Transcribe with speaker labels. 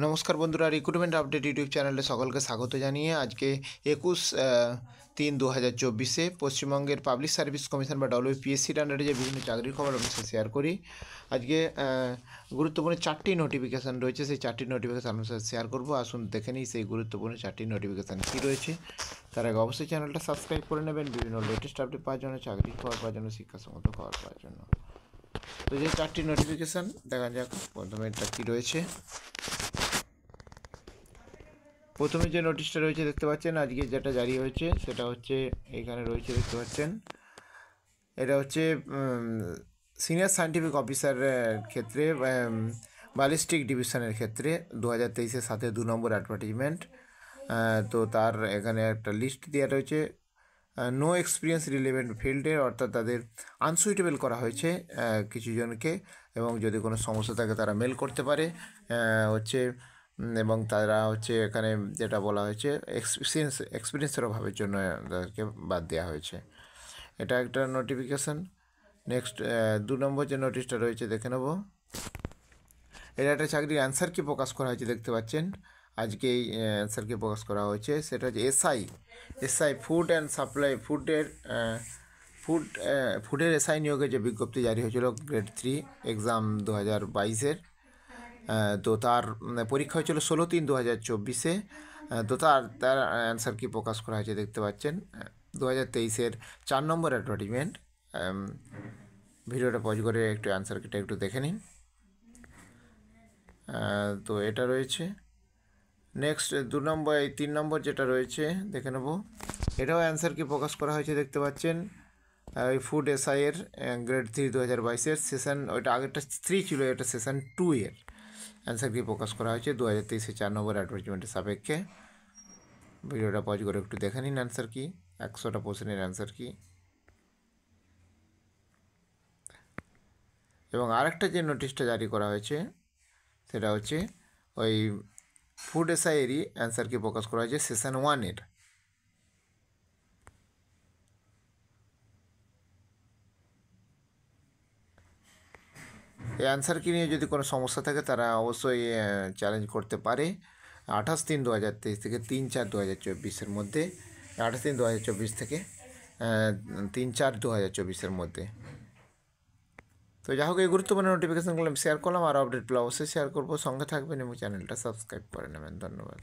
Speaker 1: নমস্কার বন্ধুরা, recruitment update YouTube চ্যানেলে সকলকে স্বাগত জানিয়ে আজকে 21-3-2024 পশ্চিমবঙ্গের পাবলিক সার্ভিস কমিশন বা WPSCর আন্ডারে যে বিভিন্ন চাকরির খবর আমি শেয়ার করি। আজকে গুরুত্বপূর্ণ 4টি নোটিফিকেশান রয়েছে, সেই 4টি নোটিফিকেশান আমি শেয়ার করব। আসুন দেখে নিই সেই গুরুত্বপূর্ণ 4টি নোটিফিকেশান কী রয়েছে। তার আগে অবশ্যই চ্যানেলটা সাবস্ক্রাইব করে নেবেন বিভিন্ন লেটেস্ট আপডেট পাওয়ার জন্য, চাকরির খবর পাওয়ার জন্য, শিক্ষাসম্মত খবর পাওয়ার জন্য। তো যে 4টি নোটিফিকেশান দেখা যাক প্রথমে এটা কী রয়েছে। প্রথমে যে নোটিশটা রয়েছে দেখতে পাচ্ছেন, আজকে যেটা জারি হয়েছে সেটা হচ্ছে এখানে রয়েছে দেখতে পাচ্ছেন। এটা হচ্ছে সিনিয়র সায়েন্টিফিক অফিসারের ক্ষেত্রে ব্যালিস্টিক ডিভিশনের ক্ষেত্রে 2023-এর সাথে 2 নম্বর অ্যাডভার্টাইজমেন্ট। তো তার এখানে একটা লিস্ট দেওয়া রয়েছে। নো এক্সপিরিয়েন্স রিলেভেন্ট ফিল্ডের, অর্থাৎ তাদের আনসুইটেবল করা হয়েছে কিছু জনকে, এবং যদি কোনো সমস্যা থাকে তারা মেল করতে পারে হচ্ছে, এবং তারা হচ্ছে এখানে যেটা বলা হয়েছে এক্সপিরিয়েন্সের অভাবের জন্য তাদেরকে বাদ দেওয়া হয়েছে। এটা একটা নোটিফিকেশান। নেক্সট 2 নম্বর যে নোটিশটা রয়েছে দেখে নেব। এটা একটা চাকরির অ্যান্সার কি প্রকাশ করা হয়েছে দেখতে পাচ্ছেন। আজকে এই অ্যান্সার কি প্রকাশ করা হয়েছে সেটা হচ্ছে এসআই ফুড অ্যান্ড সাপ্লাই ফুডের এসআই নিয়োগের যে বিজ্ঞপ্তি জারি হয়েছিল গ্রেড 3 এক্সাম 2022-এর। তো তার পরীক্ষা হয়েছিল 16-3-2024-এ। তো তার অ্যান্সার কি প্রকাশ করা হয়েছে দেখতে পাচ্ছেন। 2023-এর 4 নম্বর অ্যাডভার্টাইজমেন্ট। ভিডিওটা পজ করে একটু অ্যান্সার কিটা একটু দেখে নিন। তো এটা রয়েছে। নেক্সট 3 নম্বর যেটা রয়েছে দেখে নেব। এটাও অ্যান্সার কি প্রকাশ করা হয়েছে দেখতে পাচ্ছেন। ওই ফুড এসআইয়ের গ্রেড 3 2022-এর সেশন, ওইটা আগেরটা 3 ছিল, এটা সেশন 2-এর অ্যান্সার কি প্রকাশ করা হয়েছে 2023-এর 4 নম্বর অ্যাডভার্টাইজমেন্টের সাপেক্ষে। ভিডিওটা পজ করে একটু দেখে নিন অ্যান্সার কি, 100টা প্রশ্নের অ্যান্সার কি। এবং আরেকটা যে নোটিশটা জারি করা হয়েছে সেটা হচ্ছে ওই ফুড এসআইয়েরই অ্যান্সার কি প্রকাশ করা হয়েছে সেশন 1-এর। এই অ্যান্সার কি নিয়ে যদি কোনো সমস্যা থাকে তারা অবশ্যই চ্যালেঞ্জ করতে পারে 28-3-2023 থেকে 3-4-2024-এর মধ্যে, 28-3-2024 থেকে 3-4-2024-এর মধ্যে। তো যাই হোক, এই গুরুত্বপূর্ণ নোটিফিকেশানগুলো আমি শেয়ার করলাম। আর আপডেট পেলে অবশ্যই শেয়ার করবো, সঙ্গে থাকবেন এবং চ্যানেলটা সাবস্ক্রাইব করে নেবেন। ধন্যবাদ।